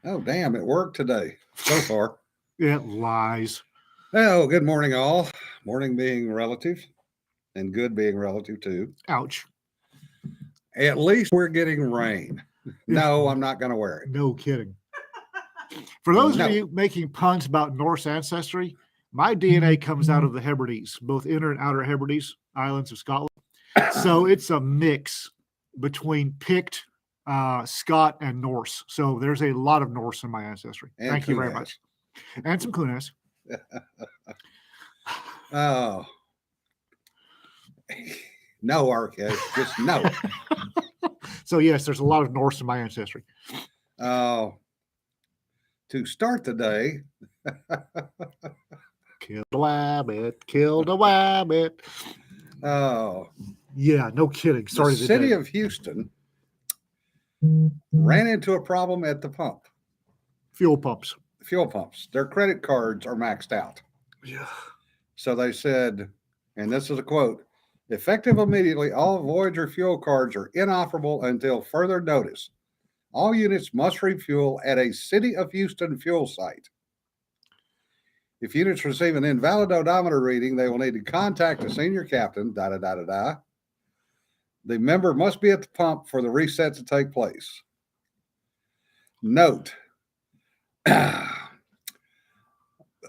Oh, damn, it worked today so far. It lies. Oh, good morning, all. Morning being relative and good being relative too. Ouch. At least we're getting rain. No, I'm not going to wear it. No kidding. For those of No. you making puns about Norse ancestry, my DNA comes out of the Hebrides, both Inner and Outer Hebrides, islands of Scotland. So it's a mix between Pict, Scot, and Norse. So there's a lot of Norse in my ancestry. And Thank you very Kunas. much. And some Kunas. Oh. No, RK, just no. So yes, there's a lot of Norse in my ancestry. Oh. To start the day, Killed a wabbit, killed a wabbit. oh, Yeah, no kidding. Sorry, the city of Houston ran into a problem at the pump. fuel pumps. Fuel pumps. Their credit cards are maxed out. Yeah. So they said, and this is a quote, effective immediately, all Voyager fuel cards are inoperable until further notice. All units must refuel at a City of Houston fuel site. If units receive an invalid odometer reading, they will need to contact the senior captain, da-da-da-da-da. The member must be at the pump for the reset to take place. Note,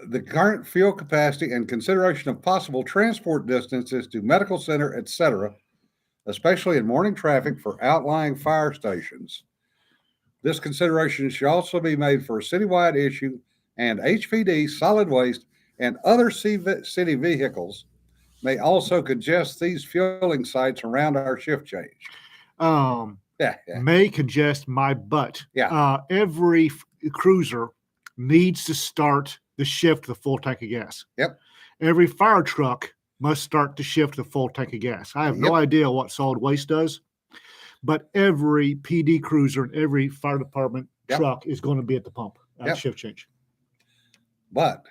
the current fuel capacity and consideration of possible transport distances to medical center, etc., especially in morning traffic for outlying fire stations. This consideration should also be made for a citywide issue and HPD, solid waste, and other city vehicles may also congest these fueling sites around our shift change. May congest my butt. Yeah. Every cruiser needs to start the shift with a full tank of gas. Yep. Every fire truck must start the shift with a full tank of gas. I have no idea what solid waste does, but every PD cruiser and every fire department truck is going to be at the pump at shift change. But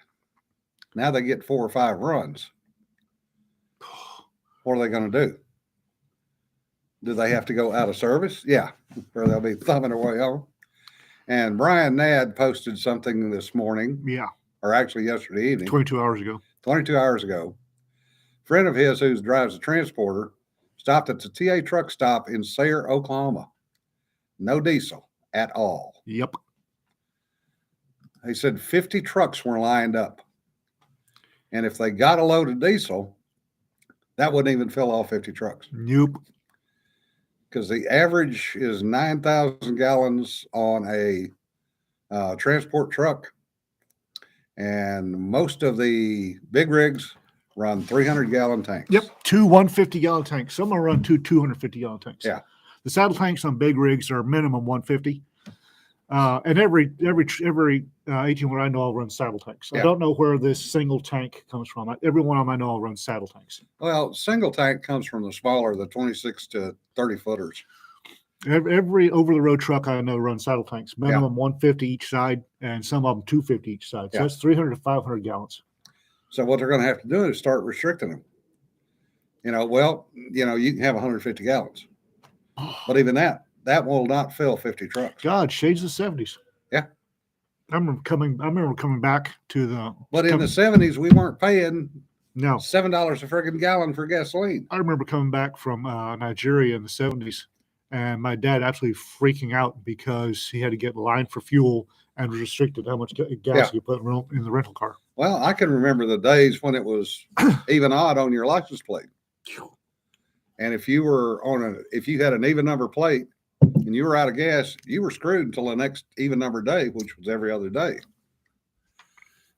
now they get 4 or 5 runs. What are they going to do? Do they have to go out of service? Yeah, or they'll be thumbing their way home. And Brian Nadd posted something this morning. Yeah. Or actually yesterday evening. 22 hours ago. 22 hours ago. A friend of his who drives a transporter stopped at the TA truck stop in Sayre, Oklahoma. No diesel at all. Yep. He said 50 trucks were lined up. And if they got a load of diesel, that wouldn't even fill all 50 trucks. Nope. Because the average is 9,000 gallons on a transport truck. And most of the big rigs run 300-gallon tanks. Yep, 2 150-gallon tanks. Some are run 2 250-gallon tanks. Yeah. The saddle tanks on big rigs are minimum 150. And every 18-wheeler I know of runs saddle tanks. I don't know where this single tank comes from. Every one of them I know of runs saddle tanks. Well, single tank comes from the smaller, the 26 to 30 footers. Every over-the-road truck I know runs saddle tanks, minimum 150 each side, and some of them 250 each side. So that's 300 to 500 gallons. So what they're going to have to do is start restricting them. You can have 150 gallons. But even that will not fill 50 trucks. God, shades of the 70s. Yeah. I remember coming back to the... But in the 70s, we weren't paying $7 a friggin' gallon for gasoline. I remember coming back from Nigeria in the 70s, and my dad absolutely freaking out because he had to get lined for fuel and was restricted how much gas you put in the rental car. Well, I can remember the days when it was even odd on your license plate. And if you had an even number plate and you were out of gas, you were screwed until the next even number day, which was every other day.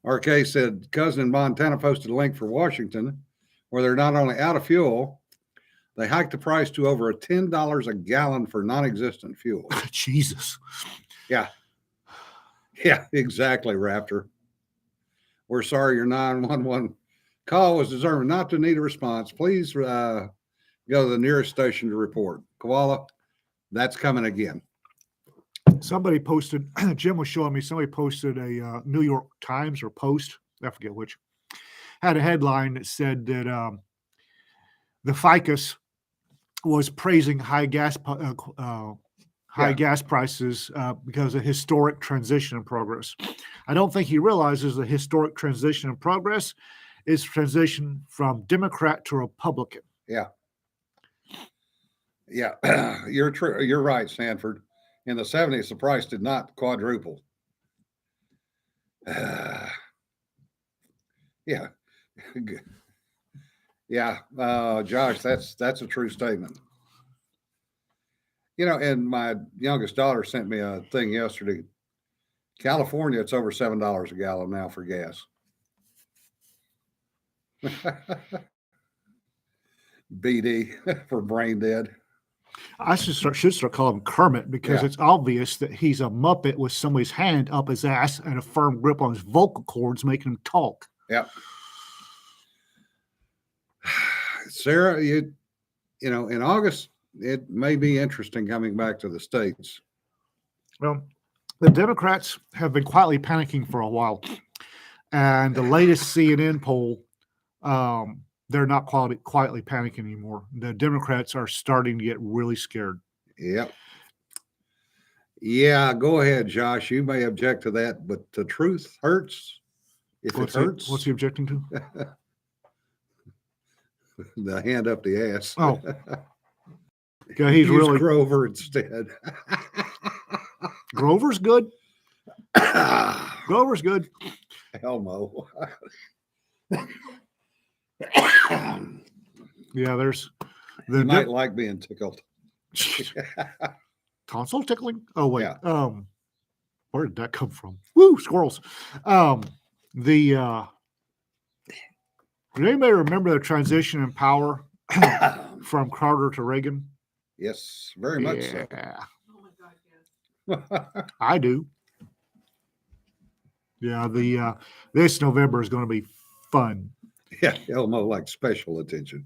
RK said, cousin in Montana posted a link for Washington where they're not only out of fuel, they hiked the price to over $10 a gallon for non-existent fuel. Jesus. Yeah. Yeah, exactly, Raptor. We're sorry your 911 call was determined not to need a response. Please go to the nearest station to report. Koala, that's coming again. Somebody posted, Jim was showing me, somebody posted a New York Times or Post, I forget which, had a headline that said that the FICUS was praising high high Yeah. gas prices because of historic transition in progress. I don't think he realizes the historic transition in progress is transition from Democrat to Republican. Yeah. Yeah. You're true. You're right, Sanford. In the 70s, the price did not quadruple. Yeah. Yeah. Josh, that's a true statement. And my youngest daughter sent me a thing yesterday. California, it's over $7 a gallon now for gas. BD for brain dead. I should start calling him Kermit because Yeah. it's obvious that he's a Muppet with somebody's hand up his ass and a firm grip on his vocal cords, making him talk. Yep. Sarah, in August, it may be interesting coming back to the States. Well, the Democrats have been quietly panicking for a while, and the latest CNN poll, they're not quietly panicking anymore. The Democrats are starting to get really scared. Yep. Yeah, go ahead, Josh. You may object to that, but the truth hurts. If it hurts, What's he objecting to? the hand up the ass. Oh, yeah, he's Use really Grover instead. Grover's good. Grover's good. Elmo. Yeah, there's You might like being tickled. console tickling. Oh wait, Yeah. where did that come from? Woo, squirrels. Did anybody remember the transition in power from Carter to Reagan? Yes, very much so. Yeah, Oh my God, yes. I do. Yeah, this November is going to be fun. Yeah, Elmo likes special attention.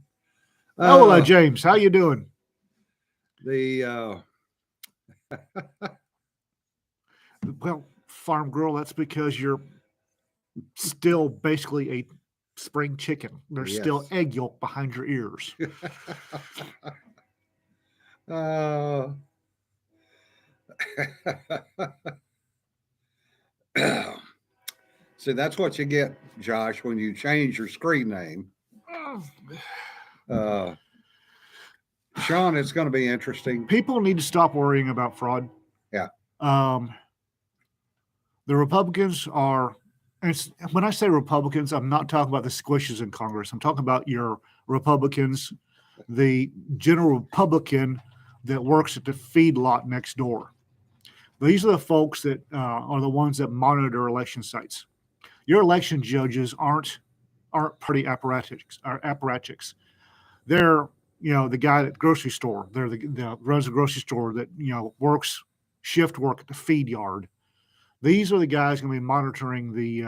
Hello, James. How you doing? Well, farm girl, that's because you're still basically a spring chicken. There's still Yes. egg yolk behind your ears. See, that's what you get, Josh, when you change your screen name. Sean, it's going to be interesting. People need to stop worrying about fraud. Yeah. The Republicans are, and when I say Republicans, I'm not talking about the squishes in Congress. I'm talking about your Republicans, the general Republican that works at the feedlot next door. These are the folks that are the ones that monitor election sites. Your election judges aren't party apparatchiks. They're the guy at the grocery store. They're the runs the grocery store that works shift work at the feed yard. These are the guys going to be monitoring the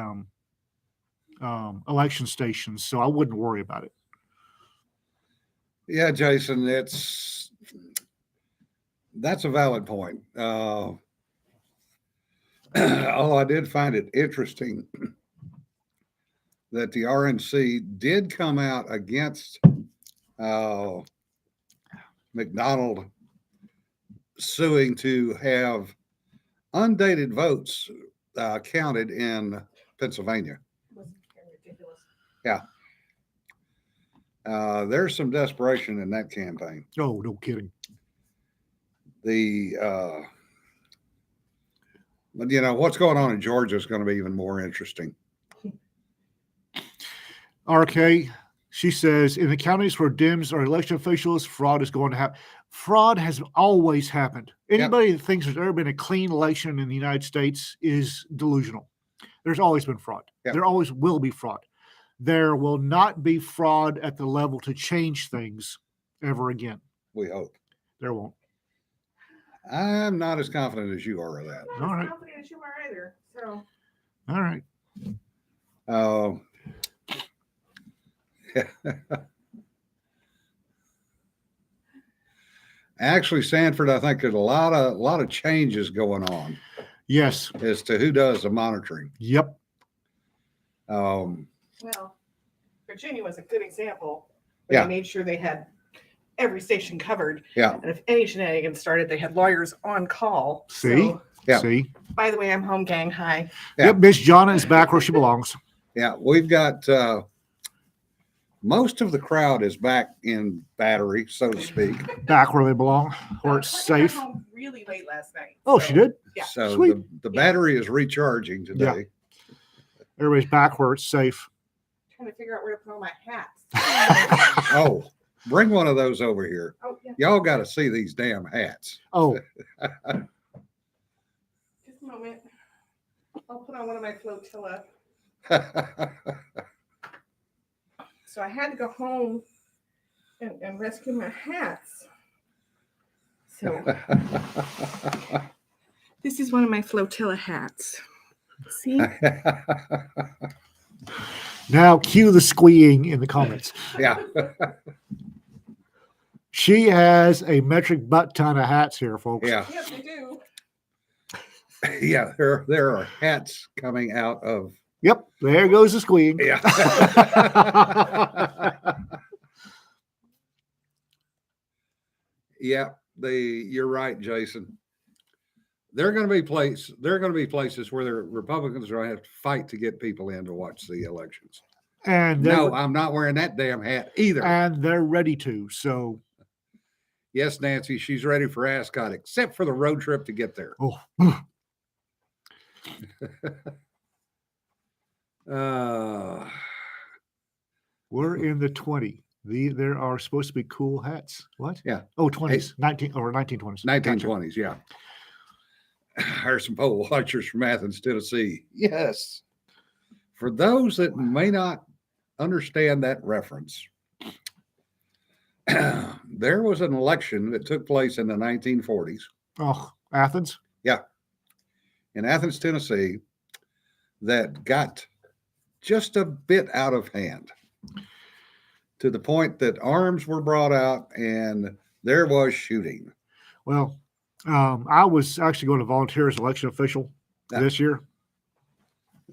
election stations. So I wouldn't worry about it. Yeah, Jason, that's a valid point. Although I did find it interesting that the RNC did come out against McDonald suing to have undated votes counted in Pennsylvania. It was ridiculous. There's some desperation in that campaign. Oh, no kidding. But what's going on in Georgia is going to be even more interesting. RK, she says, in the counties where Dems are election officials, fraud is going to happen. Fraud has always happened. Anybody that thinks there's ever been a clean election in the United States is delusional. There's always been fraud. Yep. There always will be fraud. There will not be fraud at the level to change things ever again. We hope. There won't. I'm not as confident as you are of that. I'm All not right. as confident as you are either. So All right. Actually, Sanford, I think there's a lot of changes going on Yes. as to who does the monitoring. Yep. well, Virginia was a good example. But Yeah. They made sure they had every station covered. Yeah. And if any shenanigans started, they had lawyers on call. See? So, Yeah. See? by the way, I'm home, gang. Hi. Yeah. Yep, Miss Jonna is back where she belongs. Yeah, we've got most of the crowd is back in Battery, so to speak. Back where they belong, where it's Courtney got safe. home really late last night. Oh, so- she did? Yeah. So Sweet. the battery is recharging today. Everybody's back where it's safe. Trying to figure out where to put all my hats. Oh, bring one of those over here. Oh, yeah. Y'all got to see these damn hats. Oh, Just a moment. I'll put on one of my flotilla. So I had to go home and rescue my hats. So this is one of my flotilla hats. See? now cue the squeeing in the comments. Yeah. She has a metric butt ton of hats here, folks. Yeah. Yes, I do. Yeah. There are hats coming out of. Yep, there goes the squeeing. Yeah. Yeah. You're right, Jason. There are going to be places where the Republicans are going to have to fight to get people in to watch the elections. And they're, No, I'm not wearing that damn hat either. and they're ready to. So, Yes, Nancy, she's ready for Ascot, except for the road trip to get there. oh, we're in the 20. There are supposed to be cool hats. What? Yeah. Oh, 20s, 1920s. 1920s, yeah. There's some poll watchers from Athens, Tennessee. Yes. For those that may not understand that reference, there was an election that took place in the 1940s Oh, Athens. in Athens, Tennessee, that got just a bit out of hand to the point that arms were brought out and there was shooting. Well, I was actually going to volunteer as election official Yeah. this year.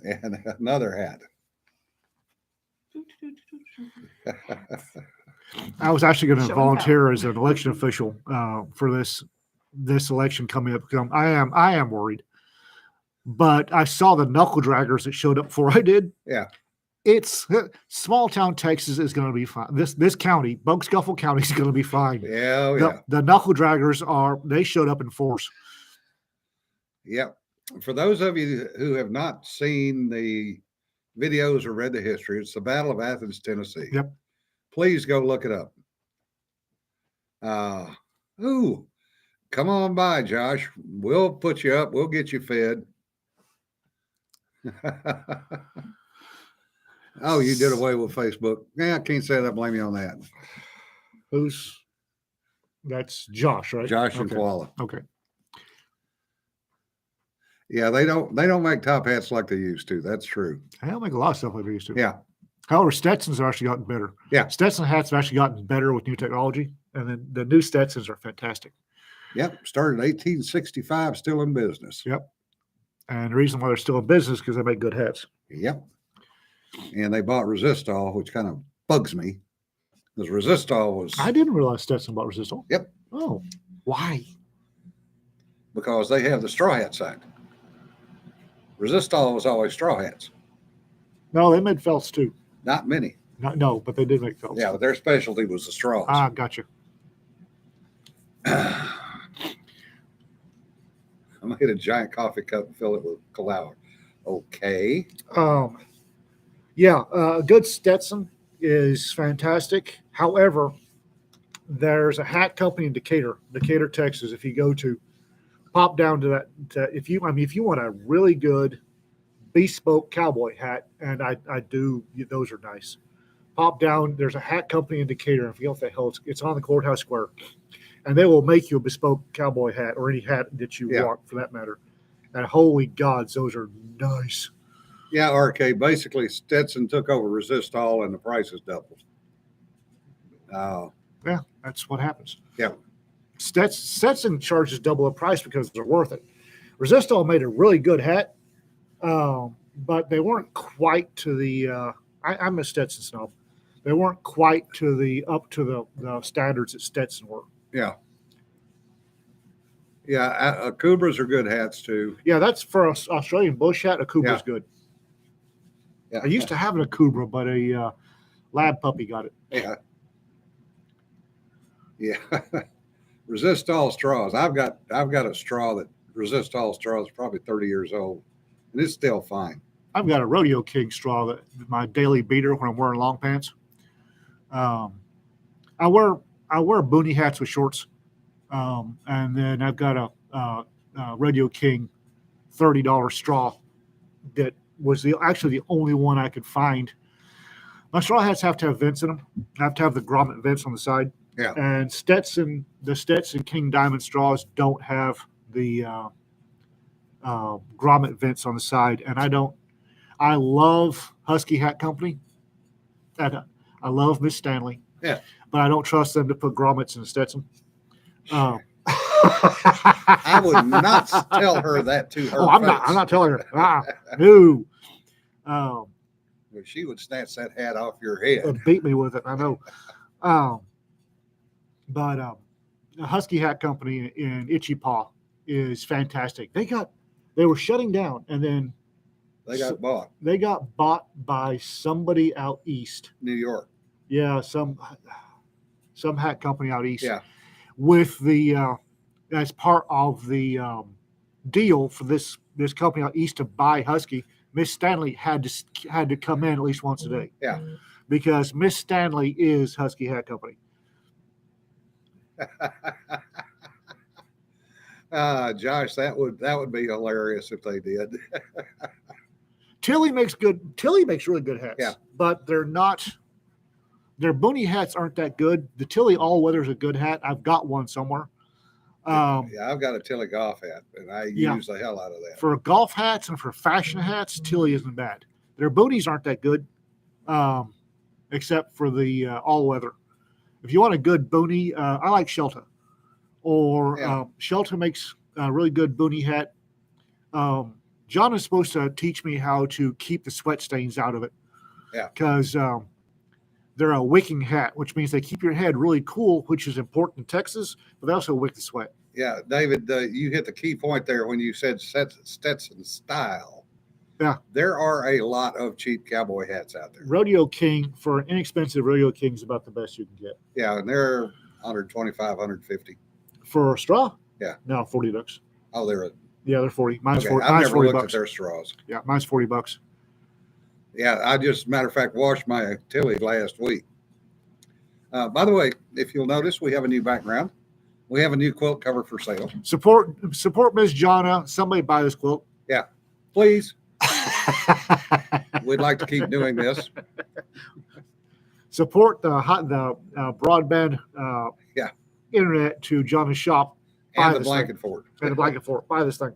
And another hat. I was actually going to Show and volunteer as an election official for this election coming up because I am worried. But I saw the knuckle draggers that showed up before I did. Yeah. It's small town Texas is going to be fine. This county, Bug Scuffle County, is going to be fine. Yeah, oh, The, yeah. the knuckle draggers they showed up in force. Yep. For those of you who have not seen the videos or read the history, it's the Battle of Athens, Tennessee. Yep. Please go look it up. Ooh, come on by, Josh. We'll put you up. We'll get you fed. Oh, you did away with Facebook. Yeah, I can't say that. Blame you on that. That's Josh, right? Josh and Okay. Koala. Okay. Yeah, they don't make top hats like they used to. That's true. I don't make a lot of stuff like they used to. Yeah. However, Stetsons have actually gotten better. Yeah. Stetson hats have actually gotten better with new technology. And then the new Stetsons are fantastic. Yep. Started 1865, still in business. Yep. And the reason why they're still in business is because they make good hats. Yep. And they bought Resistol, which kind of bugs me. Because Resistol was I didn't realize Stetson bought Resistol. Yep. Oh, why? because they have the straw hat side. Resistol was always straw hats. No, they made felts too. Not many. No, but they did make felts. Yeah, but their specialty was the straws. Ah, gotcha. I made a giant coffee cup and fill it with Kalauer. Okay. Yeah, a good Stetson is fantastic. However, there's a hat company in Decatur, Texas. If you go to pop down to that, if you want a really good bespoke cowboy hat, and I do, those are nice. Pop down. There's a hat company in Decatur. I forget what the hell it's on the courthouse square, and they will make you a bespoke cowboy hat or any hat that you Yeah. want for that matter. And holy gods, those are nice. Yeah, RK. Basically, Stetson took over Resistol and the prices doubled. Yeah, that's what happens. Yeah. Stetson charges double the price because they're worth it. Resistol made a really good hat, but they weren't quite to the. I'm a Stetson snob. They weren't quite up to the standards that Stetson were. Yeah. Yeah. Kubras are good hats too. Yeah, that's for us Australian bush hat. A Kubra's Yeah. good. Yeah. I used to have a Kubra, but a lab puppy got it. Yeah. Yeah. Resist all straws. I've got a straw that resists all straws, probably 30 years old, and it's still fine. I've got a Rodeo King straw that my daily beater when I'm wearing long pants. I wear boonie hats with shorts, and then I've got a Rodeo King $30 straw that was actually the only one I could find. My straw hats have to have vents in them. I have to have the grommet vents on the side. Yeah. And the Stetson King Diamond straws don't have the grommet vents on the side, and I don't. I love Husky Hat Company. And I love Miss Stanley. Yeah. But I don't trust them to put grommets in the Stetson. I would not tell her that to her. Oh, I'm not telling her. No. But she would snatch that hat off your head. Beat me with it. I know. But the Husky Hat Company in Itchy Paw is fantastic. They were shutting down, and then They got bought. They got bought by somebody out east. New York. Yeah, some hat company out east. Yeah. With the as part of the deal for this company out east to buy Husky, Miss Stanley had to come in at least once a day. Yeah. Because Miss Stanley is Husky Hat Company. Josh, that would be hilarious if they did. Tilly makes really good hats. Yeah. But their boonie hats aren't that good. The Tilly All Weather is a good hat. I've got one somewhere. Yeah, I've got a Tilly golf hat, and I use the hell out of that. For golf hats and for fashion hats, Tilly isn't bad. Their boonies aren't that good, except for the all weather. If you want a good boonie, I like Shelta. Or Shelta makes a really good boonie hat. John is supposed to teach me how to keep the sweat stains out of it. Yeah. Because they're a wicking hat, which means they keep your head really cool, which is important in Texas, but they also wick the sweat. Yeah, David, you hit the key point there when you said Stetson style. Yeah. There are a lot of cheap cowboy hats out there. Rodeo King, for an inexpensive Rodeo King, is about the best you can get. Yeah, and they're 125, 150. For a straw? Yeah. No, $40. Oh, they're They're 40. Mine's okay. 40. I've Mine's never 40 looked bucks. at their straws. Yeah, mine's $40. Yeah, I just, matter of fact, washed my Tilly last week. By the way, if you'll notice, we have a new background. We have a new quilt cover for sale. Support Miss Jonna. Somebody buy this quilt. Please. We'd like to keep doing this. Support the broadband internet to Jonna's shop. And the blanket fort. And the blanket fort. Buy this thing.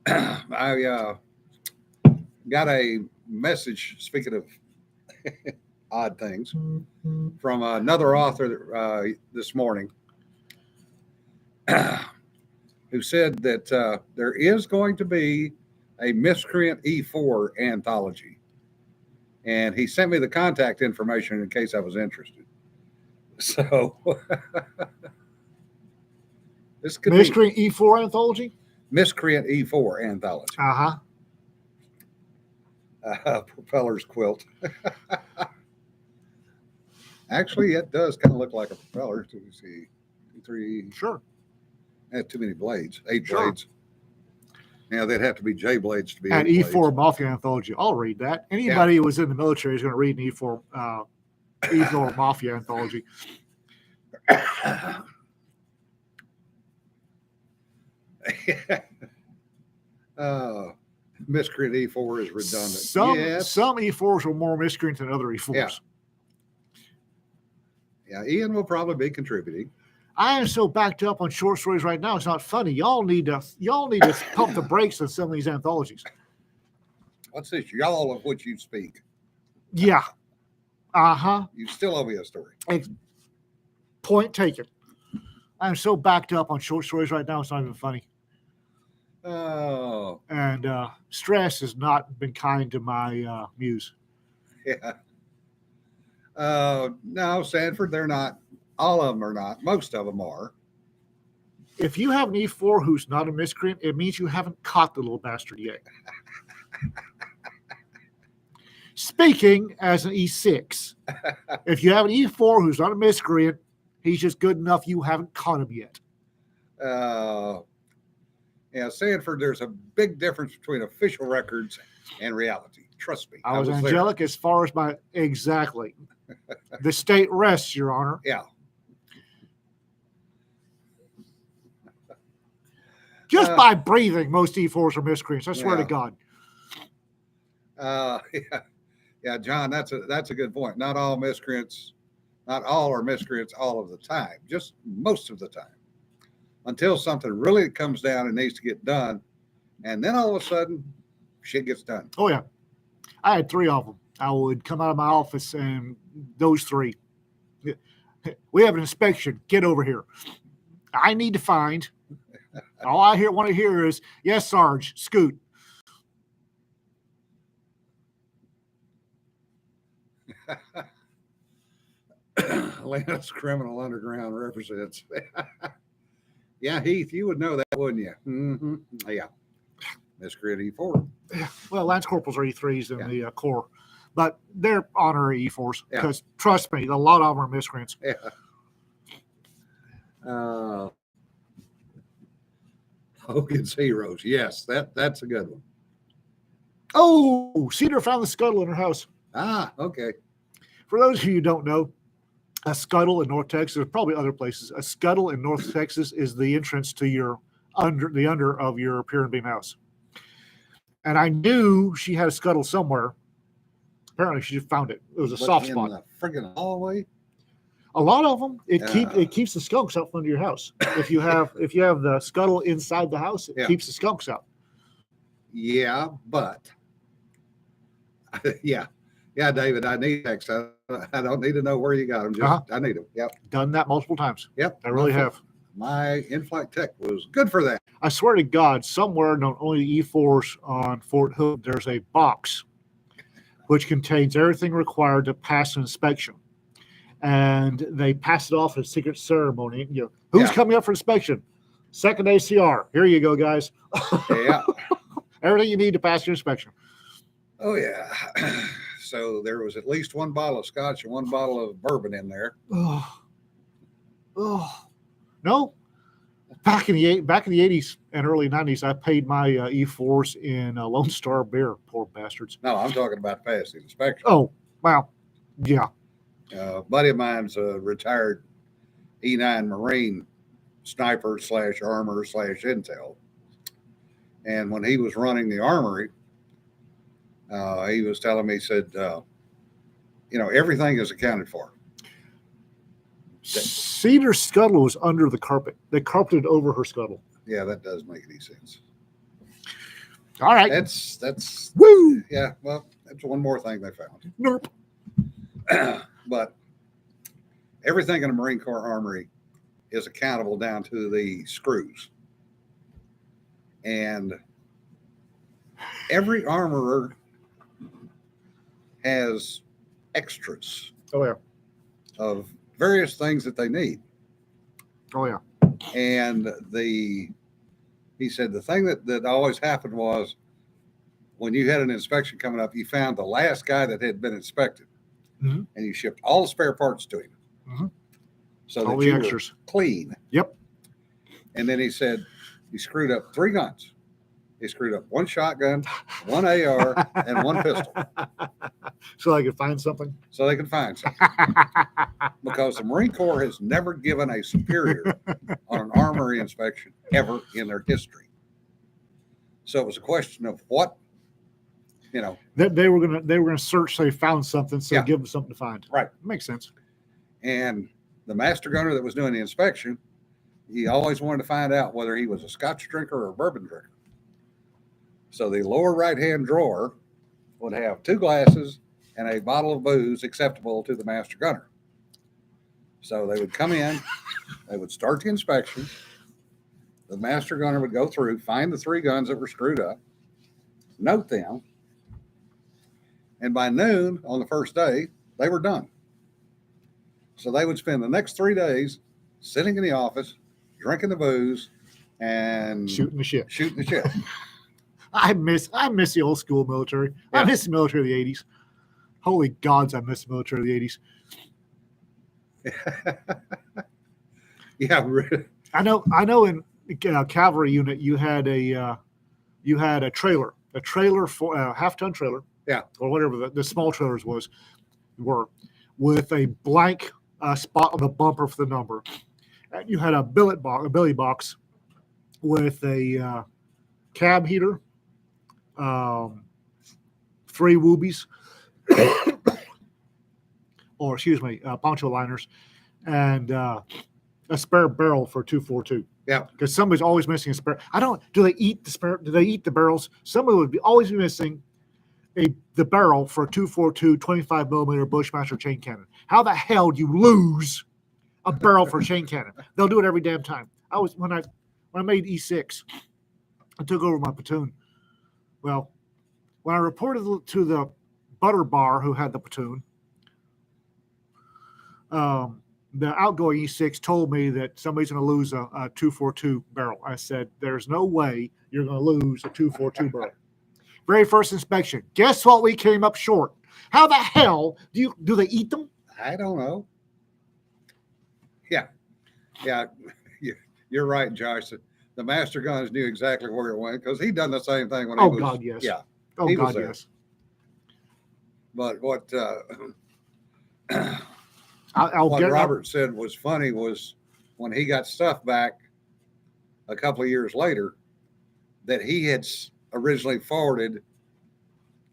I got a message, speaking of odd things, from another author this morning who said that there is going to be a Miscreant E4 anthology. And he sent me the contact information in case I was interested. So this could Miscreant E4 anthology? Miscreant E4 anthology. Uh-huh. Propeller's quilt. Actually, it does kind of look like a propeller. So you see, 2, 3. Sure. That's too many blades. 8 Sure. blades. Now they'd have to be J blades to be. And 8 E4 blades. Mafia anthology. I'll read that. Anybody who was in the military is going to read an E4 Mafia anthology. Miscreant E4 is redundant. Some E4s are more miscreant than other E4s. Yeah, Ian will probably be contributing. I am so backed up on short stories right now. It's not funny. Y'all need to pump the brakes on some of these anthologies. What's this? Y'all of which you speak. Yeah. Uh-huh. You still owe me a story. Point taken. I'm so backed up on short stories right now. It's not even funny. Oh, And stress has not been kind to my muse. yeah. No, Sanford, they're not. All of them are not. Most of them are. If you have an E4 who's not a miscreant, it means you haven't caught the little bastard yet. Speaking as an E6, if you have an E4 who's not a miscreant, he's just good enough you haven't caught him yet. Yeah, Sanford, there's a big difference between official records and reality. Trust me. I was there. angelic as far as my exactly. The state rests, Your Honor. Yeah. Just by breathing, most E4s are miscreants. I swear to Yeah. God. Yeah, John, that's a good point. Not all miscreants, not all are miscreants all of the time, just most of the time. Until something really comes down and needs to get done, and then all of a sudden, shit gets done. Oh, yeah. I had 3 of them. I would come out of my office and those 3. We have an inspection. Get over here. I need to find. All I want to hear is, yes, Sarge, scoot. Atlanta's Criminal Underground represents. Yeah, Heath, you would know that, wouldn't you? Mm-hmm. Yeah. Miscreant E4. Well, Lance Corporals are E3s in the Corps, but they're honorary E4s because, trust me, a lot of them are miscreants. Yeah. Hogan's Heroes. Yes, that's a good one. Oh, Cedar found the scuttle in her house. Ah, okay. For those of you who don't know, a scuttle in North Texas, probably other places, a scuttle in North Texas is the entrance to your under of your pier and beam house. And I knew she had a scuttle somewhere. Apparently, she just found it. It was a soft spot. In the friggin' hallway. A lot of them, it keeps the skunks out from under your house. If you have the scuttle inside the house, it keeps the skunks out. Yeah, but yeah, David, I need text. I don't need to know where you got them. Just I need them. Yep. Done that multiple times. Yep. I really have. My in-flight tech was good for that. I swear to God, somewhere not only E4s on Fort Hood, there's a box which contains everything required to pass an inspection. And they pass it off at a secret ceremony. You know, who's coming up for inspection? Second ACR. Here you go, guys. Yeah. Everything you need to pass your inspection. Oh, yeah. So there was at least 1 bottle of scotch and 1 bottle of bourbon in there. No. Back in the 80s and early 90s, I paid my E4s in Lone Star beer. Poor bastards. No, I'm talking about passing inspection. Oh, wow. Yeah. A buddy of mine's a retired E9 Marine sniper / armor / intel. And when he was running the armory, he was telling me, he said, everything is accounted for. Cedar scuttle was under the carpet. They carpeted over her scuttle. Yeah, that does make any sense. All right. That's woo. Yeah, well, that's one more thing they found. Nope. But everything in a Marine Corps armory is accountable down to the screws. And every armorer has extras. Oh, yeah. Of various things that they need. Oh, yeah. And he said the thing that always happened was when you had an inspection coming up, you found the last guy that had been inspected, and you shipped all the spare parts to him. So all that the you extras. were clean. Yep. And then he said he screwed up 3 guns. He screwed up 1 shotgun, 1 AR, and 1 pistol. So I could find something? So they could find something. Because the Marine Corps has never given a superior on an armory inspection ever in their history. So it was a question of what, That they were gonna search, so they found something, so give them something to find. Right. Makes sense. And the master gunner that was doing the inspection, he always wanted to find out whether he was a Scotch drinker or a bourbon drinker. So the lower right-hand drawer would have 2 glasses and a bottle of booze acceptable to the master gunner. So they would come in, they would start the inspection. The master gunner would go through, find the 3 guns that were screwed up, note them, and by noon on the first day, they were done. So they would spend the next 3 days sitting in the office, drinking the booze, and Shooting the shit. shooting the shit. I miss the old school military. I Yeah. miss the military of the 80s. Holy gods, I miss the military of the 80s. Yeah, really. I know in cavalry unit you had a trailer for a half-ton trailer. Yeah. Or whatever the small trailers were with a blank spot on the bumper for the number. And you had a belly box with a cab heater, 3 woobies, or excuse me, poncho liners, and a spare barrel for 242. Yeah. Because somebody's always missing a spare. Do they eat the spare? Do they eat the barrels? Somebody would always be missing the barrel for a 242 25 millimeter Bushmaster chain cannon. How the hell do you lose a barrel for a chain cannon? They'll do it every damn time. When I made E6, I took over my platoon. Well, when I reported to the butter bar who had the platoon, the outgoing E6 told me that somebody's going to lose a 242 barrel. I said, there's no way you're going to lose a 242 barrel. Very first inspection. Guess what we came up short? How the hell do they eat them? I don't know. Yeah. You're right, Josh. The master guns knew exactly where it went because he done the same thing when he was. God, yes. Yeah. Oh, He was God, there. yes. But what I'll what get Robert said was funny was when he got stuff back a couple of years later that he had originally forwarded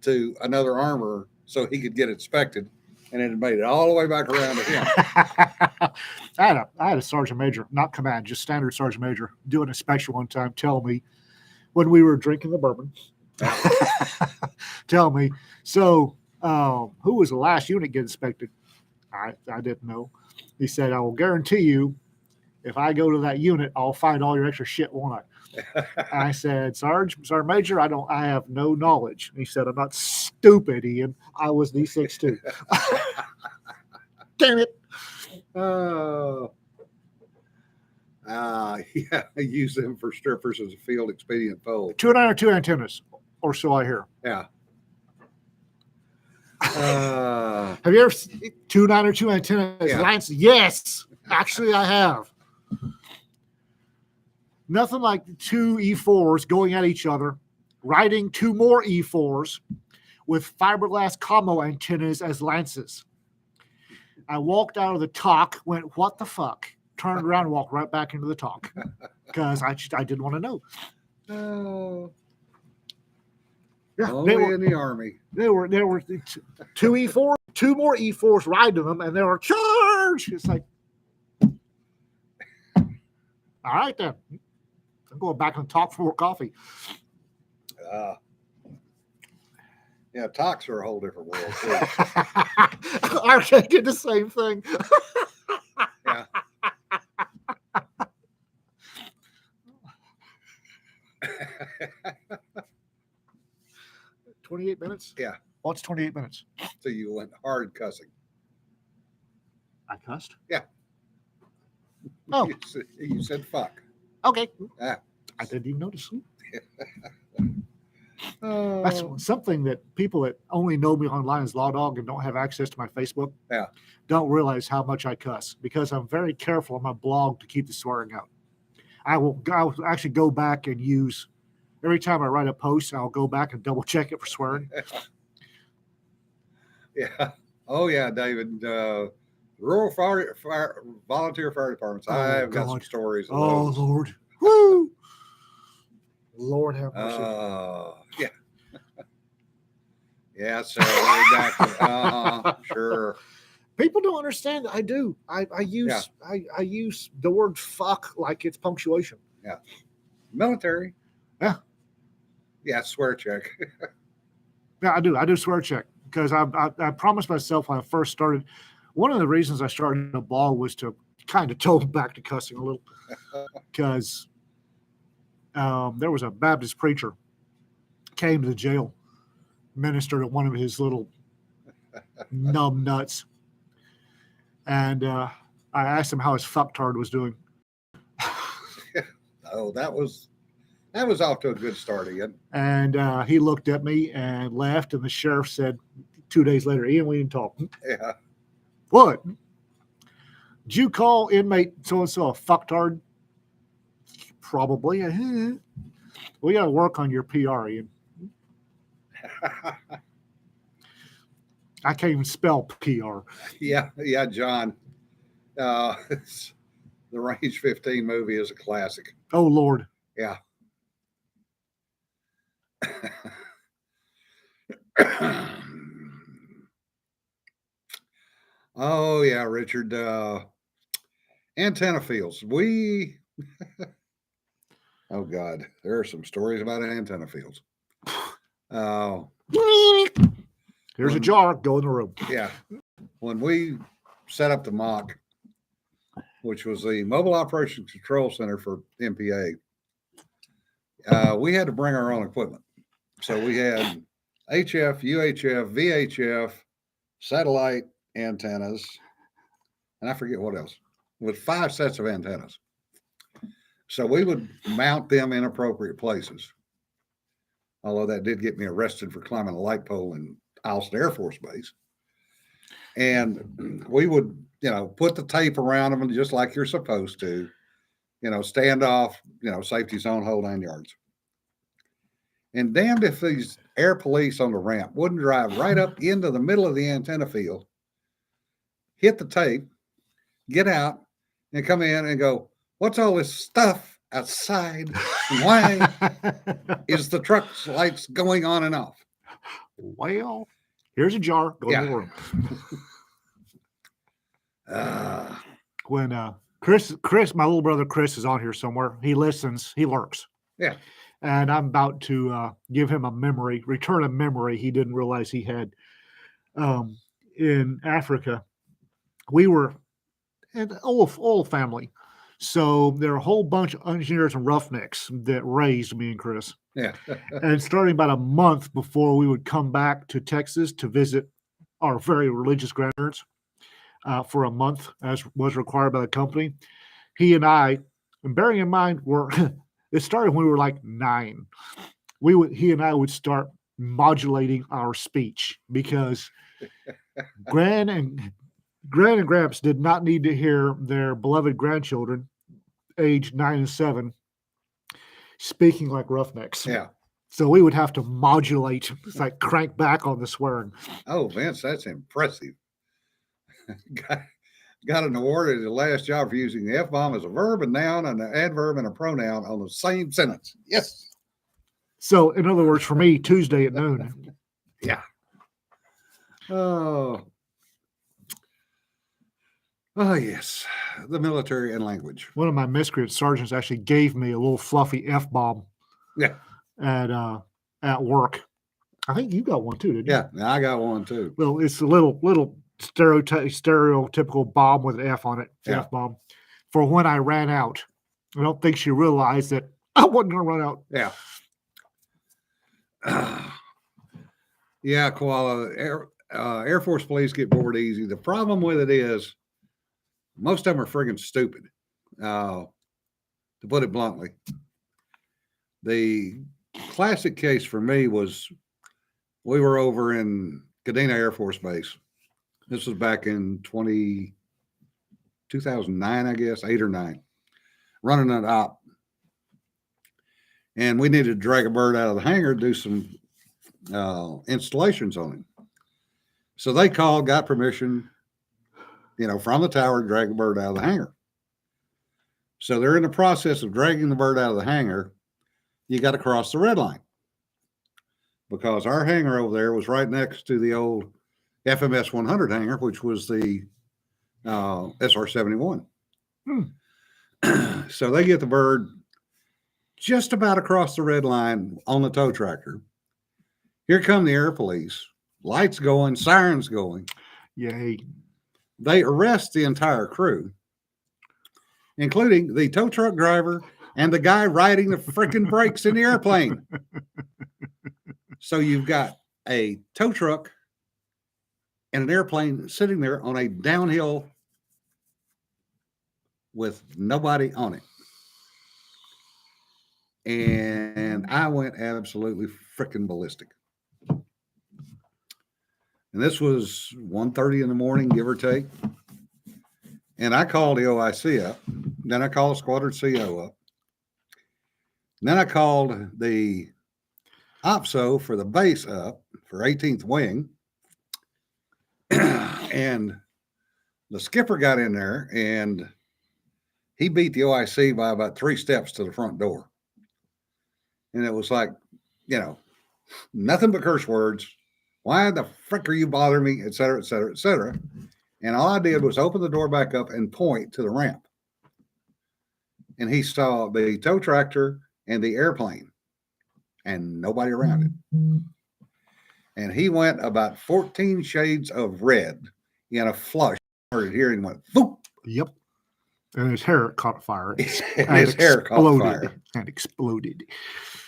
to another armorer so he could get inspected, and it had made it all the way back around to him. I had a sergeant major, not command, just standard sergeant major, do an inspection one time, tell me when we were drinking the bourbon, tell me, so who was the last unit get inspected? I didn't know. He said, I will guarantee you, if I go to that unit, I'll find all your extra shit, won't I? I said, Sergeant Major, I have no knowledge. He said, I'm not stupid, Ian. I was the 6'2". Damn it. Yeah, I use them for strippers as a field expedient pole. 2 antennas, or so I hear. Yeah. Have you ever seen 2 antennas? Yeah. Lance? Yes, actually, I have. Nothing like 2 E4s going at each other, riding 2 more E4s with fiberglass combo antennas as lances. I walked out of the talk, went, what the fuck? Turned around and walked right back into the talk because I didn't want to know. Oh, Yeah, only in the Army. There were 2 E4s, 2 more E4s riding them, and they were charged. It's like, all right then. I'm going back and talk for more coffee. Yeah, talks are a whole different world too. I did the same thing. Yeah. 28 minutes? Yeah. What's 28 minutes? So you went hard cussing. I cussed? Yeah. Oh. You said fuck. Okay. Yeah. I didn't even notice. Oh. That's something that people that only know me online as Law Dog and don't have access to my Facebook don't realize how much I cuss because I'm very careful on my blog to keep the swearing out. I will actually go back and use every time I write a post, I'll go back and double check it for swearing. Yeah. Oh yeah, David. Rural volunteer fire departments. I've got some God. stories. Of Oh those. Lord. Woo! Lord have mercy. Yeah. Yeah, so sure. People don't understand that I do. I use I use the word fuck like it's punctuation. Military. Yeah. Yeah, swear check. Yeah, I do. I do swear check because I promised myself when I first started. One of the reasons I started a blog was to kind of tone back to cussing a little because there was a Baptist preacher came to the jail, ministered at one of his little numb nuts. And I asked him how his fucktard was doing. Oh, that was off to a good start, Ian. And he looked at me and laughed. And the sheriff said 2 days later, Ian, we didn't talk. Yeah. What? Did you call inmate so-and-so a fucktard? Probably. We got to work on your PR, Ian. I can't even spell PR. Yeah, John. The Range 15 movie is a classic. Oh, Lord. Yeah. Oh yeah, Richard. Antenna fields. Oh God, there are some stories about antenna fields. Here's a jar. Go in the room. Yeah. When we set up the MOC, which was the Mobile Operations Control Center for MPA, we had to bring our own equipment. So we had HF, UHF, VHF, satellite antennas, and I forget what else, with 5 sets of antennas. So we would mount them in appropriate places. Although that did get me arrested for climbing a light pole in Alston Air Force Base. And we would, put the tape around them just like you're supposed to, stand off, safety zone, whole 9 yards. And damned if these air police on the ramp wouldn't drive right up into the middle of the antenna field, hit the tape, get out, and come in and go, what's all this stuff outside? Why is the truck's lights going on and off? Well, here's a jar. Go in the room. When Chris, my little brother Chris is on here somewhere. He listens. He lurks. Yeah. And I'm about to give him return a memory he didn't realize he had. In Africa, we were an old family. So there are a whole bunch of engineers and roughnecks that raised me and Chris. Yeah. And starting about a month before we would come back to Texas to visit our very religious grandparents for a month, as was required by the company, he and I, and bearing in mind, it started when we were like 9. He and I would start modulating our speech because Gran and Gramps did not need to hear their beloved grandchildren, age 9 and 7, speaking like roughnecks. Yeah. So we would have to modulate, it's like crank back on the swearing. Oh, Vince, that's impressive. Got an award at the last job for using the F-bomb as a verb, a noun, and an adverb and a pronoun on the same sentence. Yes. So, in other words, for me, Tuesday at noon. Yeah. Oh, yes. The military and language. One of my miscreant sergeants actually gave me a little fluffy F-bomb. Yeah. At work. I think you got one too, didn't you? Yeah, I got one too. Well, it's a little stereotypical bomb with an F on it. Yeah. F-bomb. For when I ran out. I don't think she realized that I wasn't going to run out. Yeah. Yeah, Koala. Air Force police get bored easy. The problem with it is most of them are friggin' stupid, to put it bluntly. The classic case for me was we were over in Kadena Air Force Base. This was back in 2009, I guess, 8 or 9, running an op. And we needed to drag a bird out of the hangar to do some installations on him. So they called, got permission, from the tower to drag the bird out of the hangar. So they're in the process of dragging the bird out of the hangar. You got to cross the red line because our hangar over there was right next to the old FMS 100 hangar, which was the SR 71. So they get the bird just about across the red line on the tow tractor. Here come the air police, lights going, sirens going. Yay. They arrest the entire crew, including the tow truck driver and the guy riding the freaking brakes in the airplane. So you've got a tow truck and an airplane sitting there on a downhill with nobody on it. And I went absolutely freaking ballistic. And this was 1:30 in the morning, give or take. And I called the OIC up. Then I called Squadron CO up. And then I called the OPSO for the base up for 18th Wing. And the skipper got in there and he beat the OIC by about 3 steps to the front door. And it was like, nothing but curse words. Why the frick are you bothering me? Et cetera, et cetera, et cetera. And all I did was open the door back up and point to the ramp. And he saw the tow tractor and the airplane and nobody around it. And he went about 14 shades of red in a flush. I heard hearing went, boop. Yep. And his hair caught fire. And his hair caught fire. And exploded.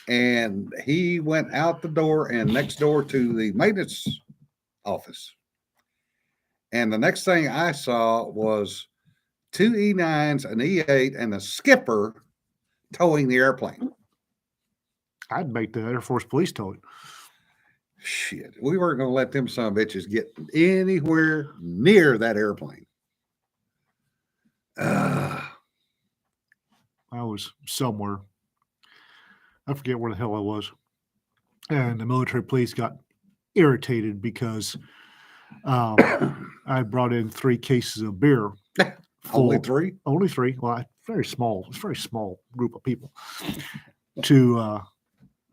And he went out the door and next door to the maintenance office. And the next thing I saw was 2 E9s, an E8, and a skipper towing the airplane. I'd make the Air Force Police tow it. Shit. We weren't going to let them son of bitches get anywhere near that airplane. I was somewhere. I forget where the hell I was. And the military police got irritated because I brought in 3 cases of beer. Only 3? Only 3. Well, it's very small group of people. To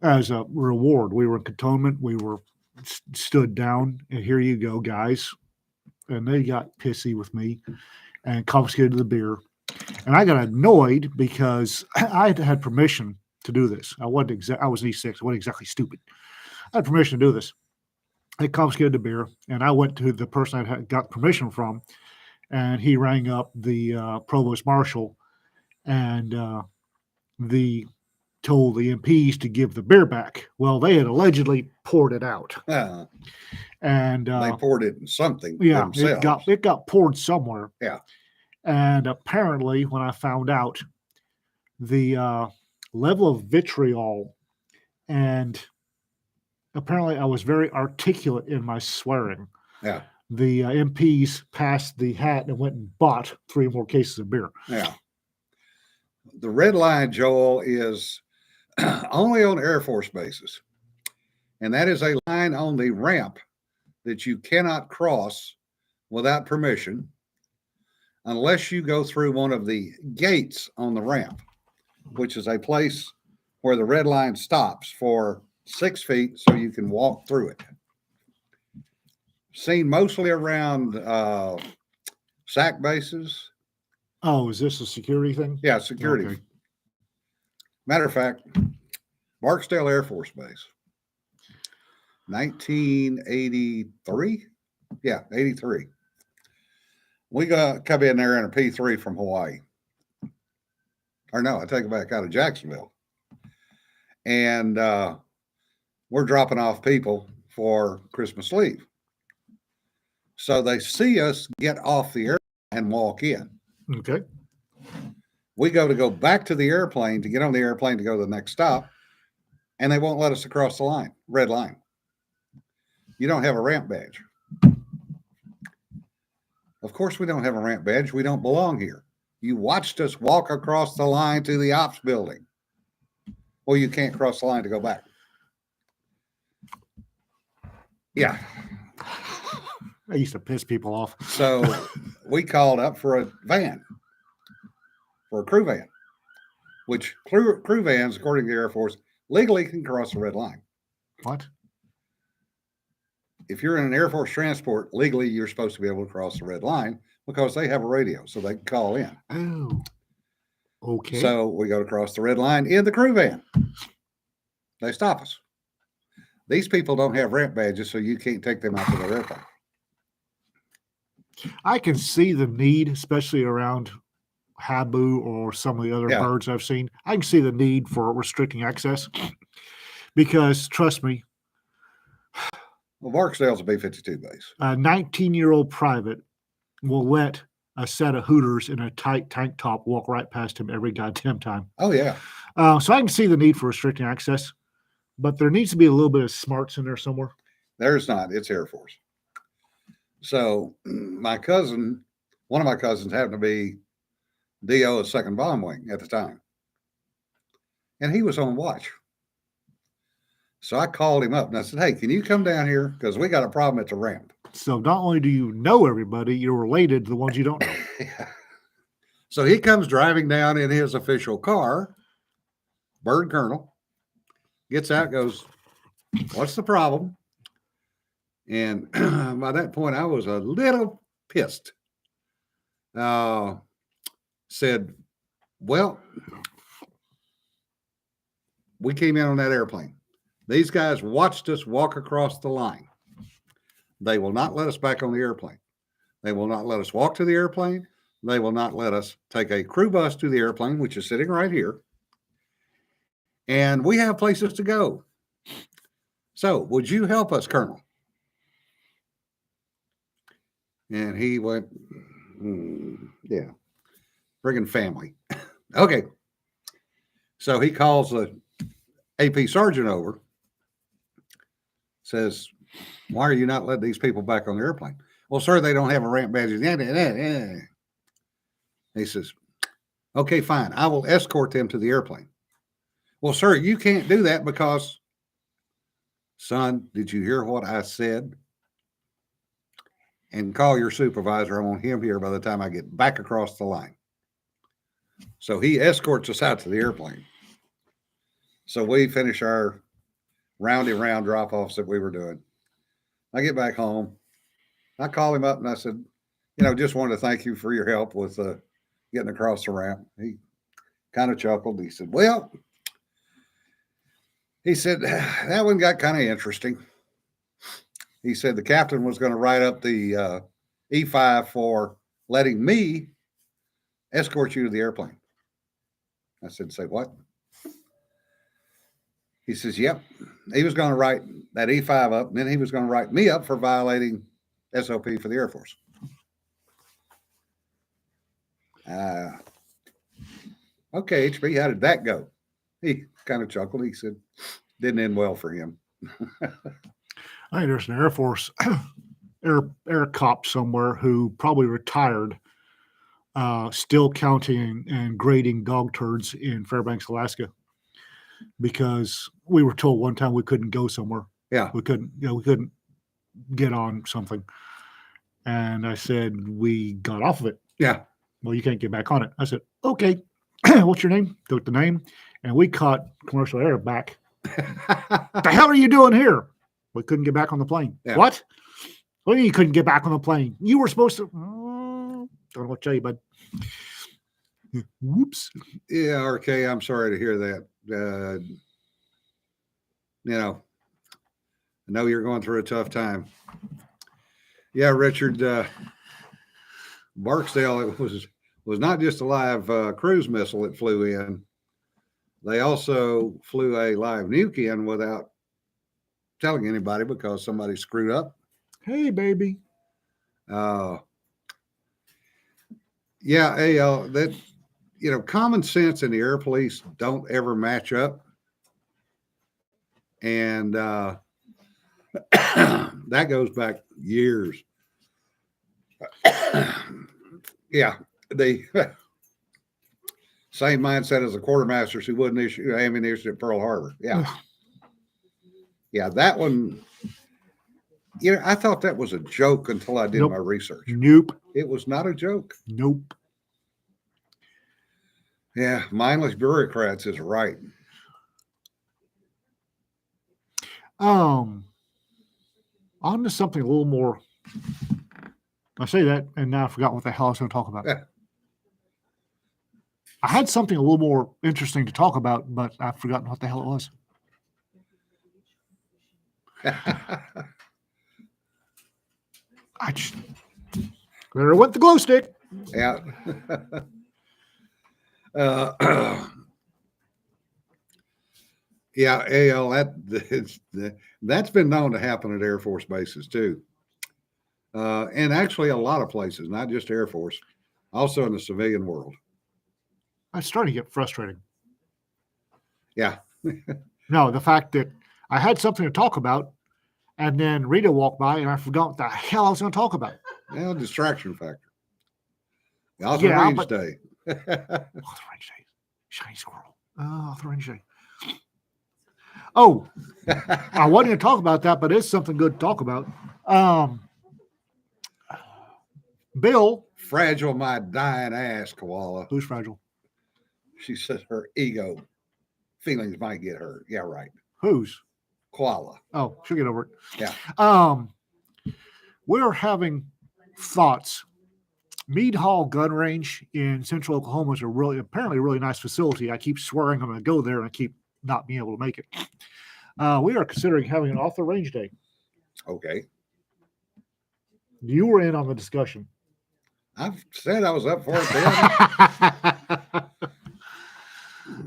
as a reward, we were in cantonment. We were stood down, and here you go, guys. And they got pissy with me and confiscated the beer. And I got annoyed because I had permission to do this. I was E6. I wasn't exactly stupid. I had permission to do this. They confiscated the beer, and I went to the person I had got permission from, and he rang up the provost marshal and told the MPs to give the beer back. Well, they had allegedly poured it out, and They poured it in something themselves. It got poured somewhere. Yeah. And apparently, when I found out the level of vitriol, and apparently I was very articulate in my swearing. Yeah. The MPs passed the hat and went and bought 3 more cases of beer. Yeah. The red line, Joel, is only on Air Force bases. And that is a line on the ramp that you cannot cross without permission unless you go through one of the gates on the ramp, which is a place where the red line stops for 6 feet so you can walk through it. Seen mostly around SAC bases. Oh, is this a security thing? Yeah, security. Okay. Matter of fact, Barksdale Air Force Base, 1983. Yeah, 83. We come in there in a P3 from Hawaii. Or no, I take it back, out of Jacksonville. And we're dropping off people for Christmas leave. So they see us get off the airplane and walk in. Okay. We go back to the airplane to get on the airplane to go to the next stop, and they won't let us across the line, red line. You don't have a ramp badge. Of course we don't have a ramp badge. We don't belong here. You watched us walk across the line to the ops building. Well, you can't cross the line to go back. Yeah. I used to piss people off. So we called up for a van, for a crew van, which crew vans, according to the Air Force, legally can cross the red line. What? If you're in an Air Force transport, legally you're supposed to be able to cross the red line because they have a radio, so they can call in. Oh. Okay. So we go to cross the red line in the crew van. They stop us. These people don't have ramp badges, so you can't take them out to their airplane. I can see the need, especially around Habu or some of the other birds I've seen. I can see the need for restricting access because, trust me, Well, Barksdale's a B-52 base. a 19-year-old private will let a set of Hooters in a tight tank top walk right past him every goddamn time. Oh yeah. So I can see the need for restricting access, but there needs to be a little bit of smarts in there somewhere. There's not. It's Air Force. So my cousin, one of my cousins, happened to be DO of 2nd Bomb Wing at the time, and he was on watch. So I called him up and I said, "Hey, can you come down here because we got a problem at the ramp." So not only do you know everybody, you're related to the ones you don't know. Yeah. So he comes driving down in his official car, Bird Colonel, gets out, goes, "What's the problem?" And by that point, I was a little pissed. Said, "Well, we came in on that airplane. These guys watched us walk across the line. They will not let us back on the airplane. They will not let us walk to the airplane. They will not let us take a crew bus to the airplane, which is sitting right here. And we have places to go. So would you help us, Colonel?" And he went, "Yeah, friggin' family." Okay. So he calls the AP sergeant over, says, "Why are you not letting these people back on the airplane?" "Well, sir, they don't have a ramp badge." He says, "Okay, fine. I will escort them to the airplane." "Well, sir, you can't do that because," "Son, did you hear what I said? And call your supervisor. I want him here by the time I get back across the line." So he escorts us out to the airplane. So we finish our round drop offs that we were doing. I get back home. I call him up and I said, "Just wanted to thank you for your help with getting across the ramp." He kind of chuckled. He said, "Well," he said, "that one got kind of interesting." He said the captain was going to write up the E5 for letting me escort you to the airplane. I said, "Say what?" He says, "Yep." He was going to write that E5 up, and then he was going to write me up for violating SOP for the Air Force. Okay, HB, how did that go? He kind of chuckled. He said, "Didn't end well for him." I think there's an Air Force air cop somewhere who probably retired, still counting and grading dog turds in Fairbanks, Alaska, because we were told one time we couldn't go somewhere. Yeah. We couldn't get on something. And I said, we got off of it. Yeah. "Well, you can't get back on it." I said, "Okay." "What's your name?" Took the name, and we caught commercial air back. "What the hell are you doing here?" "We couldn't get back on the plane." Yeah. "What? What do you mean you couldn't get back on the plane? You were supposed to." Don't know what to tell you, bud. Whoops. Yeah, RK, I'm sorry to hear that. I know you're going through a tough time. Yeah, Richard, Barksdale, it was not just a live cruise missile that flew in. They also flew a live nuke in without telling anybody because somebody screwed up. Hey, baby. Yeah, that common sense and the air police don't ever match up, and that goes back years. Yeah, the same mindset as the quartermasters who wouldn't issue ammunition at Pearl Harbor. Yeah, yeah, that one. I thought that was a joke until I did Nope. my research. Nope. It was not a joke. Nope. Yeah, mindless bureaucrats is right. On to something a little more. I say that, and now I forgot what the hell I was going to talk about. Yeah. I had something a little more interesting to talk about, but I've forgotten what the hell it was. There went the glow stick. Yeah. Yeah, AL, that's been known to happen at Air Force bases too. And actually a lot of places, not just Air Force. Also in the civilian world. I'm starting to get frustrating. Yeah. No, the fact that I had something to talk about, and then Rita walked by, and I forgot what the hell I was going to talk about. Well, distraction factor. Author Yeah, Range but- Day. Author Range Day. Shiny squirrel. Author Range Day. Oh, I wasn't going to talk about that, but it's something good to talk about. Bill, Fragile my dying ass, Koala. who's fragile? She said her ego feelings might get hurt. Yeah, right. Who's? Koala. Oh, she'll get over it. Yeah. We're having thoughts. Meade Hall Gun Range in Central Oklahoma is apparently a really nice facility. I keep swearing I'm going to go there, and I keep not being able to make it. We are considering having an Author Range Day. Okay. You were in on the discussion. I've said I was up for it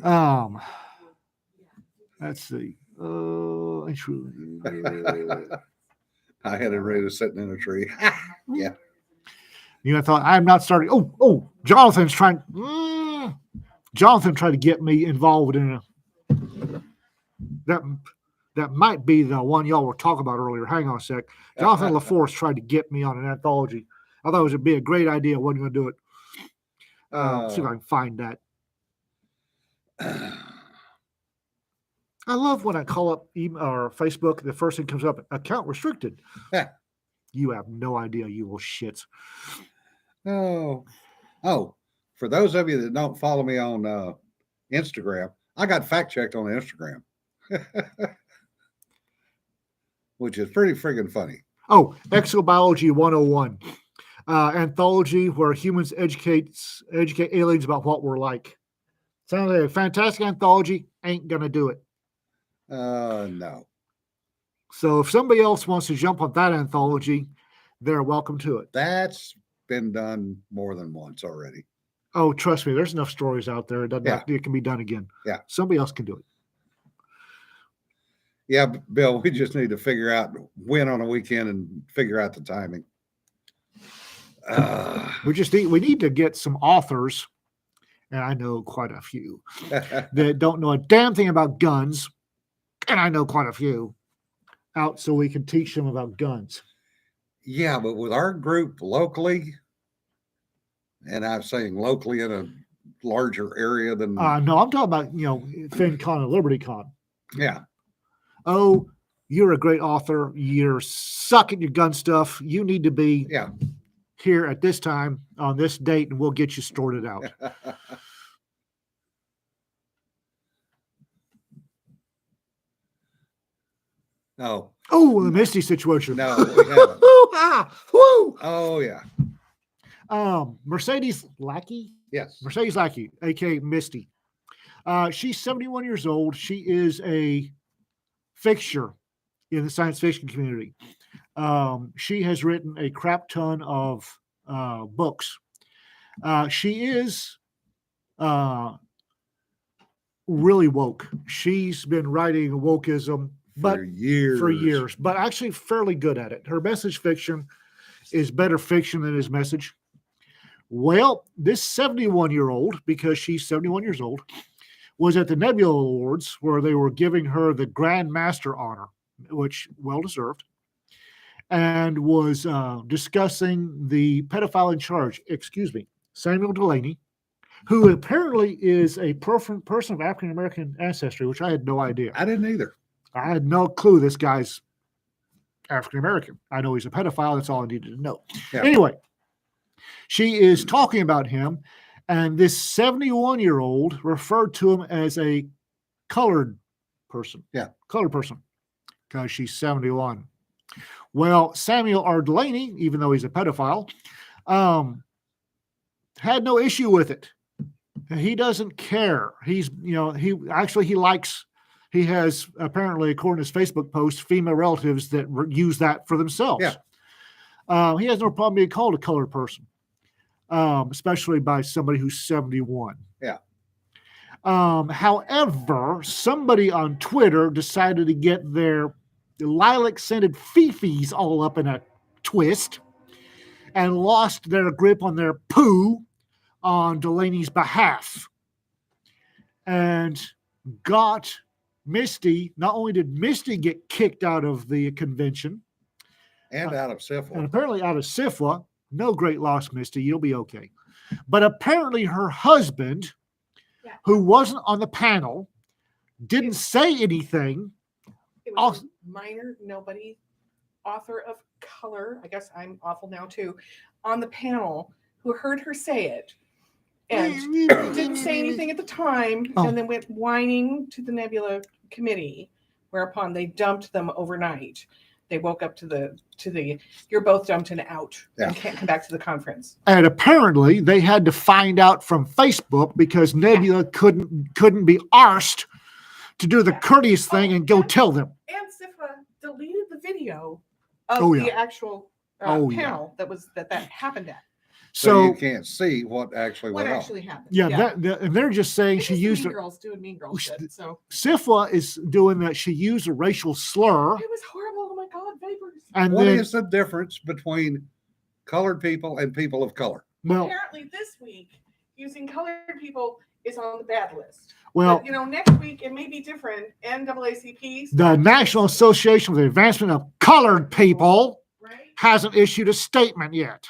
then. Let's see. I had it ready to sitting in a tree. Yeah. You know, I thought I'm not starting. Jonathan's trying. Jonathan tried to get me involved in that might be the one y'all were talking about earlier. Hang on a sec. Jonathan LaForce tried to get me on an anthology. I thought it would be a great idea. I wasn't going to do it. See if I can find that. I love when I call up email or Facebook, the first thing comes up, account restricted. You have no idea, you little shits. Oh, for those of you that don't follow me on Instagram, I got fact checked on Instagram, which is pretty friggin' funny. Oh, Exobiology 101, anthology where humans educate aliens about what we're like. Sounds like a fantastic anthology. Ain't gonna do it. No. So if somebody else wants to jump on that anthology, they're welcome to it. That's been done more than once already. Oh, trust me, there's enough stories out there. It can be done again. Yeah. Somebody else can do it. Yeah, Bill, we just need to figure out when on a weekend and figure out the timing. We need to get some authors, and I know quite a few that don't know a damn thing about guns, and I know quite a few out so we can teach them about guns. Yeah, but with our group locally, and I'm saying locally in a larger area than No, I'm talking about, FinCon and LibertyCon. yeah. Oh, you're a great author. You're sucking your gun stuff. You need to be here at this time on this date, and we'll get you sorted out. No. Oh, the Misty situation. No, we haven't. Woo! Oh yeah. Mercedes Lackey, Yes. aka Misty. She's 71 years old. She is a fixture in the science fiction community. She has written a crap ton of books. She is really woke. She's been writing wokeism For years. but actually fairly good at it. Her message fiction is better fiction than his message. Well, this 71-year-old, because she's 71 years old, was at the Nebula Awards where they were giving her the Grand Master honor, which well-deserved, and was discussing the pedophile in charge, Samuel Delaney, who apparently is a person of African-American ancestry, which I had no idea. I didn't either. I had no clue this guy's African-American. I know he's a pedophile. That's all I needed to know. Yeah. Anyway, she is talking about him, and this 71-year-old referred to him as a colored person. Yeah. Colored person, because she's 71. Well, Samuel R. Delaney, even though he's a pedophile, had no issue with it. He doesn't care. He has apparently, according to his Facebook post, female relatives that use that for themselves. Yeah. He has no problem being called a colored person, especially by somebody who's 71. Yeah. However, somebody on Twitter decided to get their lilac-scented fifis all up in a twist and lost their grip on their poo on Delaney's behalf and got Misty. Not only did Misty get kicked out of the convention And out of and syphilis. apparently out of SIFLA, no great loss, Misty, you'll be okay. But apparently her husband, Yeah. who wasn't on the panel, didn't say anything. It was Also- a minor, nobody, author of color, I guess I'm awful now too, on the panel who heard her say it and didn't say anything at the time Oh. and then went whining to the Nebula committee, whereupon they dumped them overnight. They woke up to the you're both dumped and out and can't come back to the conference. And apparently they had to find out from Facebook because Nebula couldn't be arsed to do the Yeah. courteous thing and go tell them. And SIFA deleted the video of Oh, the yeah. actual Oh, yeah. panel that happened at. So you So can't see what actually What went on. actually happened? yeah, and they're just saying It's she just used Mean a, Girls doing Mean Girls shit. So SIFLA is doing that. She used a racial slur, it was horrible. Oh my god, vapors. and What then is the difference between colored people and people of color? well, Apparently, this week using colored people is on the bad list. well, But, next week it may be different. NAACP. the National Association for the Advancement of Colored People Right? hasn't issued a statement yet.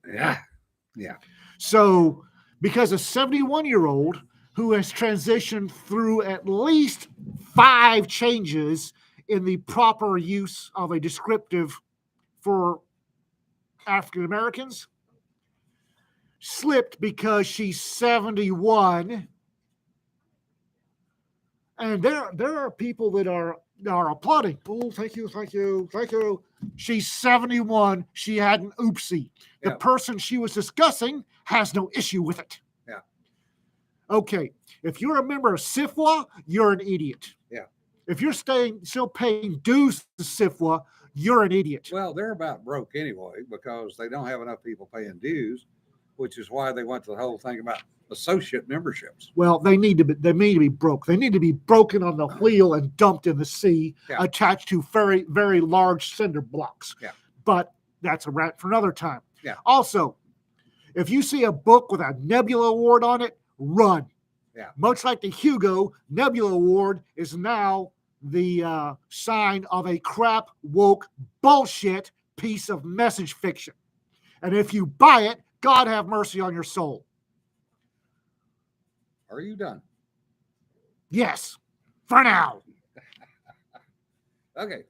Yeah. So, because a 71-year-old who has transitioned through at least 5 changes in the proper use of a descriptive for African Americans slipped because she's 71. And there are people that are applauding. Oh, thank you, thank you, thank you. She's 71. She had an oopsie. The Yeah. person she was discussing has no issue with it. Yeah. Okay. If you're a member of SIFLA, you're an idiot. Yeah. If you're still paying dues to SIFLA, you're an idiot. Well, they're about broke anyway because they don't have enough people paying dues, which is why they went to the whole thing about associate memberships. Well, they need to be broke. They need to be broken on the wheel and dumped in the sea, Yeah. attached to very, very large cinder blocks. Yeah. But that's a rant for another time. Yeah. Also, if you see a book with a Nebula Award on it, run. Yeah. Much like the Hugo, Nebula Award is now the sign of a crap, woke, bullshit piece of message fiction. And if you buy it, God have mercy on your soul. Are you done? Yes, for now. Okay.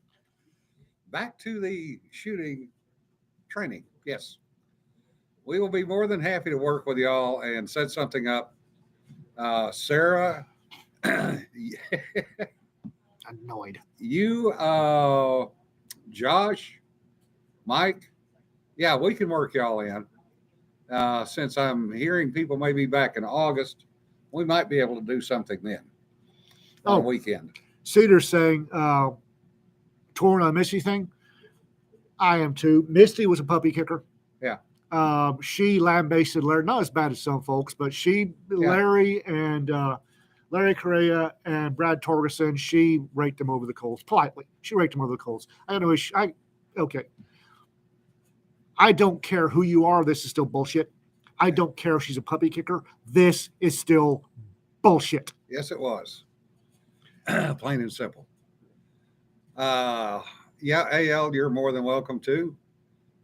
Back to the shooting training. Yes. We will be more than happy to work with y'all and set something up. Sarah, Annoyed. you, Josh, Mike, yeah, we can work y'all in. Since I'm hearing people may be back in August, we might be able to do something then on Oh. a weekend. Cedar's saying, torn on Misty thing. I am too. Misty was a puppy kicker. Yeah. She lambasted Larry, not as bad as some folks, but Larry and Larry Correa and Brad Torgerson, she raked them over the coals politely. She raked them over the coals. I don't know. Okay. I don't care who you are. This is still bullshit. I don't care if she's a puppy kicker. This is still bullshit. Yes, it was. Plain and simple. Yeah, AL, you're more than welcome to.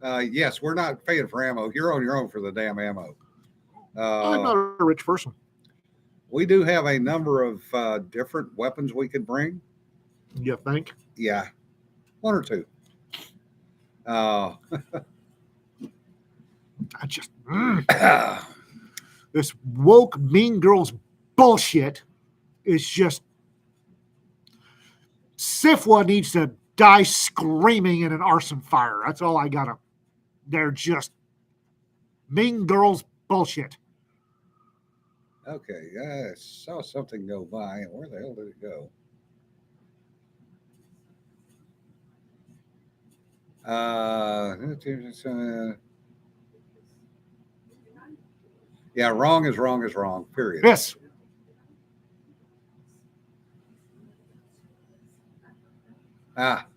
Yes, we're not paying for ammo. You're on your own for the damn ammo. I'm not a rich person. We do have a number of different weapons we can bring. You think? Yeah, one or two. I just this woke mean girls bullshit is just SIFLA needs to die screaming in an arson fire. That's all I gotta. They're just mean girls bullshit. Okay, I saw something go by. Where the hell did it go? Yeah, wrong is wrong is wrong, period. Yes.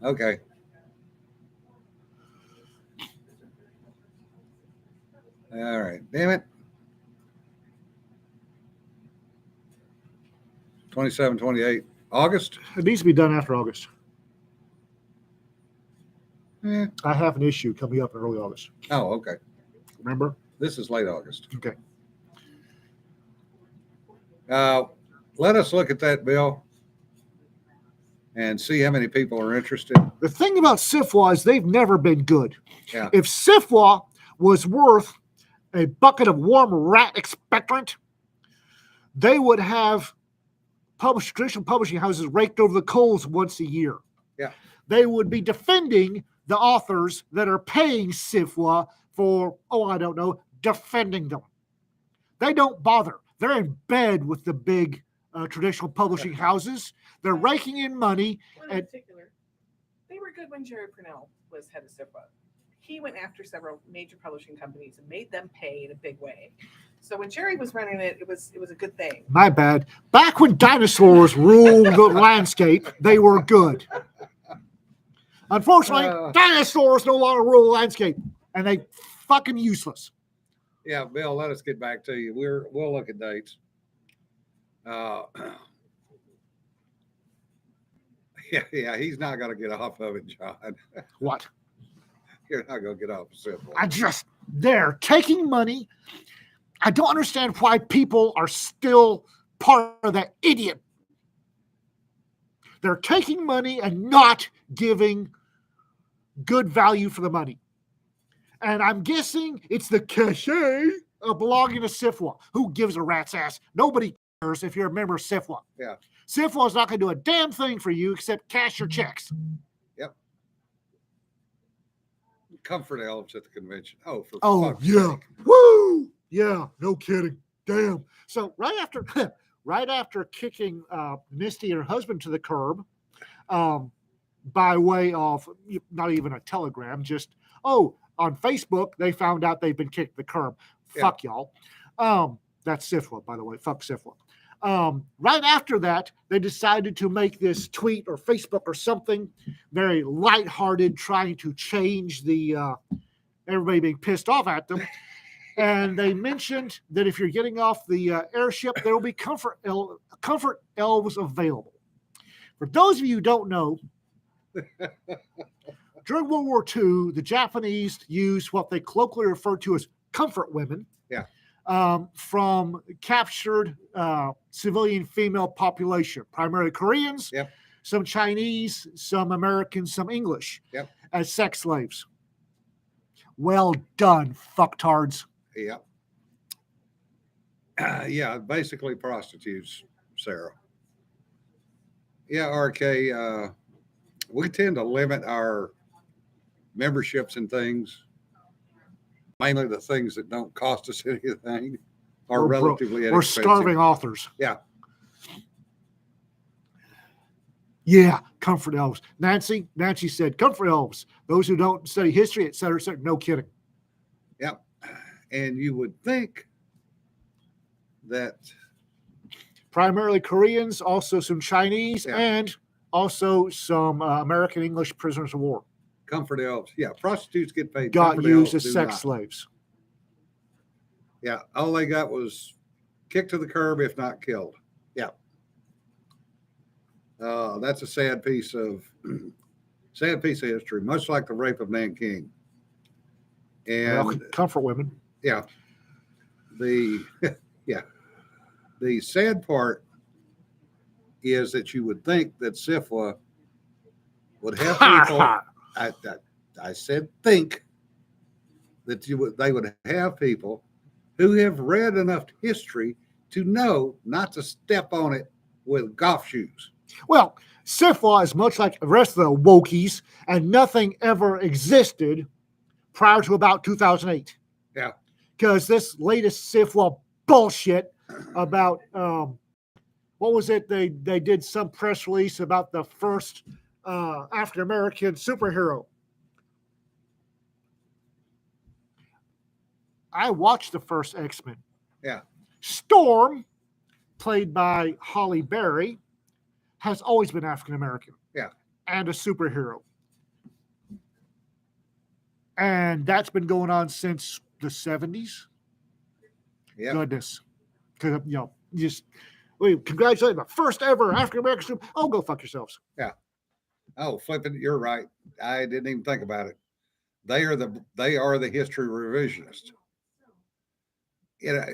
Okay. All right, damn it. 27, 28. August? It needs to be done after August. Eh. I have an issue coming up in early August. Oh, okay. Remember? This is late August. Okay. Let us look at that, Bill, and see how many people are interested. The thing about SIFWA is they've never been good. Yeah. If SIFWA was worth a bucket of warm rat expectorant, they would have traditional publishing houses raked over the coals once a year. Yeah. They would be defending the authors that are paying SIFWA for, I don't know, defending them. They don't bother. They're in bed with the big traditional publishing houses. They're raking in money. One in particular, they were good when Jerry Purnell was head of SIFWA. He went after several major publishing companies and made them pay in a big way. So when Jerry was running it, it was a good thing. My bad. Back when dinosaurs ruled the landscape, they were good. Unfortunately, dinosaurs no longer rule the landscape, and they fucking useless. Yeah, Bill, let us get back to you. We'll look at dates. Yeah, he's not going to get off of it, John. What? You're not going to get off of SIFWA. They're taking money. I don't understand why people are still part of that idiot. They're taking money and not giving good value for the money. And I'm guessing it's the cachet of belonging to SIFWA. Who gives a rat's ass? Nobody cares if you're a member of SIFWA. Yeah. SIFWA is not going to do a damn thing for you except cash your checks. Yep. Comfort elves at the convention. Oh, for fuck's yeah. sake. Woo! Yeah, no kidding. Damn. So right after kicking Misty and her husband to the curb, by way of not even a telegram, just on Facebook they found out they've been kicked to the curb. Yeah. Fuck y'all. That's SIFWA, by the way. Fuck SIFWA. Right after that, they decided to make this tweet or Facebook or something very lighthearted, trying to change the everybody being pissed off at them. And they mentioned that if you're getting off the airship, there will be comfort elves available. For those of you who don't know, during World War II, the Japanese used what they colloquially refer to as comfort women. Yeah. From captured civilian female population, primarily Koreans, Yep. some Chinese, some Americans, some English, Yep. as sex slaves. Well done, fucktards. Yeah. Yeah, basically prostitutes, Sarah. Yeah, RK, we tend to limit our memberships and things, mainly the things that don't cost us anything are We're relatively We're inexpensive. starving authors. Yeah. Yeah, comfort elves. Nancy said, comfort elves, those who don't study history, et cetera, et cetera. No kidding. Yep. And you would think that Primarily Koreans, also some Chinese, Yeah. and also some American English prisoners of war comfort elves, yeah, prostitutes get paid. got comfort used elves as do sex not. slaves. Yeah, all they got was kicked to the curb, if not killed. Yeah. That's a sad piece of history, much like the rape of Nanking. And Well, comfort women. yeah, the sad part is that you would think that SIFWA would have people. I said think that they would have people who have read enough history to know not to step on it with golf shoes. Well, SIFWA is much like the rest of the wokies, and nothing ever existed prior to about 2008. Yeah. Because this latest SIFWA bullshit about, what was it? They did some press release about the first African-American superhero. I watched the first X-Men. Yeah. Storm, played by Holly Berry, has always been African-American. Yeah. And a superhero. And that's been going on since the 70s. Yeah. Goodness. Because, We congratulate the first ever African American. Oh, go fuck yourselves. Oh, flipping, you're right. I didn't even think about it. They are the history revisionists. You know,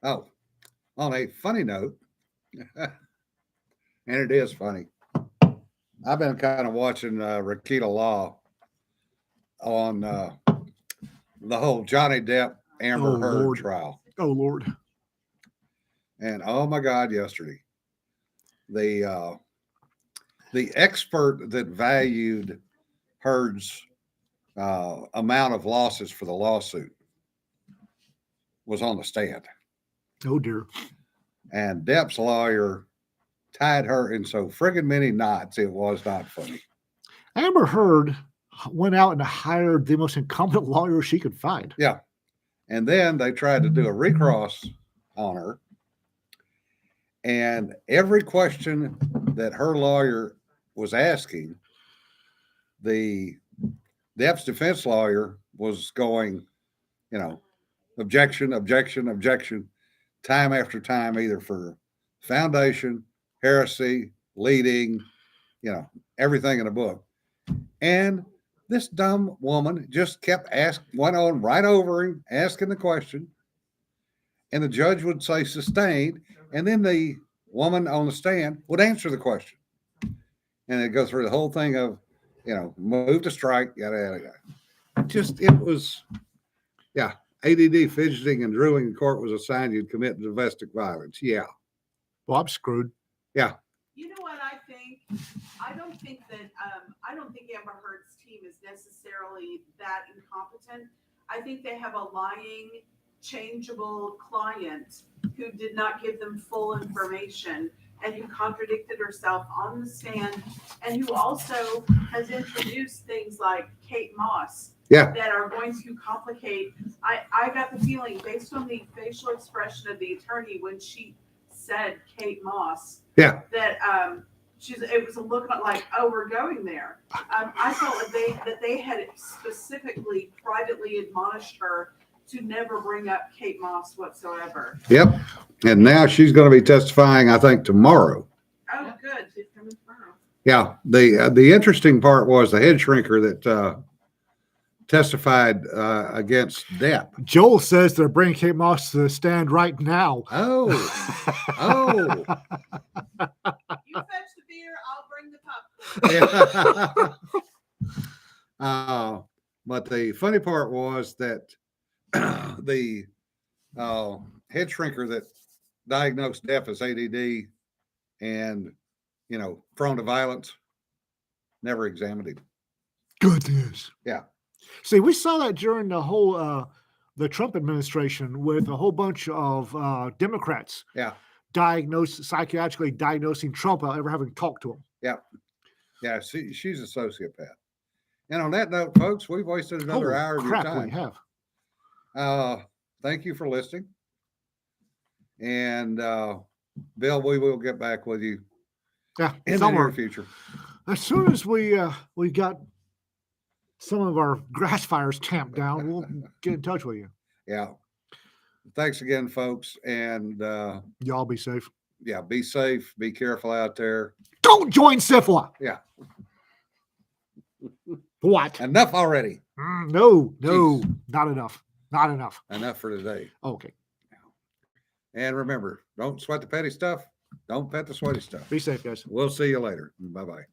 oh, on a funny note, and it is funny. I've been kind of watching Rakita Law on the whole Johnny Depp Amber Oh, Heard Lord. trial, Oh Lord. and oh my God, yesterday the expert that valued Heard's amount of losses for the lawsuit was on the stand, Oh dear. and Depp's lawyer tied her in so friggin' many knots it was not funny. Amber Heard went out and hired the most incompetent lawyer she could find. Yeah, and then they tried to do a recross on her, and every question that her lawyer was asking, the Depp's defense lawyer was going, you know, objection, objection, objection, time after time, either for foundation, heresy, leading, you know, everything in the book. And this dumb woman just went on right over him, asking the question. And the judge would say sustained. And then the woman on the stand would answer the question. And it'd go through the whole thing of, you know, move to strike, yada, yada, yada. Just, it was, yeah. ADD, fidgeting, and drooling in court was a sign you'd commit domestic violence. Yeah. Well, I'm screwed. Yeah. You know what I think? I don't think Amber Heard's team is necessarily that incompetent. I think they have a lying, changeable client who did not give them full information and who contradicted herself on the stand and who also has introduced things like Kate Moss Yeah. that are going to complicate. I got the feeling based on the facial expression of the attorney when she said Kate Moss, Yeah. that it was a look like, oh, we're going there. I felt that they had specifically privately admonished her to never bring up Kate Moss whatsoever. Yep. And now she's going to be testifying, I think, tomorrow. Oh, good. She's coming tomorrow. Yeah. The interesting part was the head shrinker that testified against Depp. Joel says they're bringing Kate Moss to the stand right now. Oh. Oh. You fetch the beer, I'll bring the popcorn. Yeah. But the funny part was that the head shrinker that diagnosed Depp as ADD and, you know, prone to violence never examined him. Good news. Yeah. See, we saw that during the whole the Trump administration with a whole bunch of Democrats Yeah. psychiatrically diagnosing Trump without ever having talked to him. Yeah. Yeah. She's a sociopath. And on that note, folks, we've wasted another Holy hour of your crap, time. we have. Thank you for listening. And Bill, we will get back with you Yeah, in the somewhere. near future. As soon as we got some of our grass fires tamped down, we'll get in touch with you. Yeah. Thanks again, folks. And Y'all be safe. yeah, be safe, be careful out there. Don't join Syphilis. Yeah. What? Enough already. No, Jeez. not enough. Not enough. Enough for today. Okay. And remember, don't sweat the petty stuff. Don't pet the sweaty stuff. Be safe, guys. We'll see you later. Bye-bye.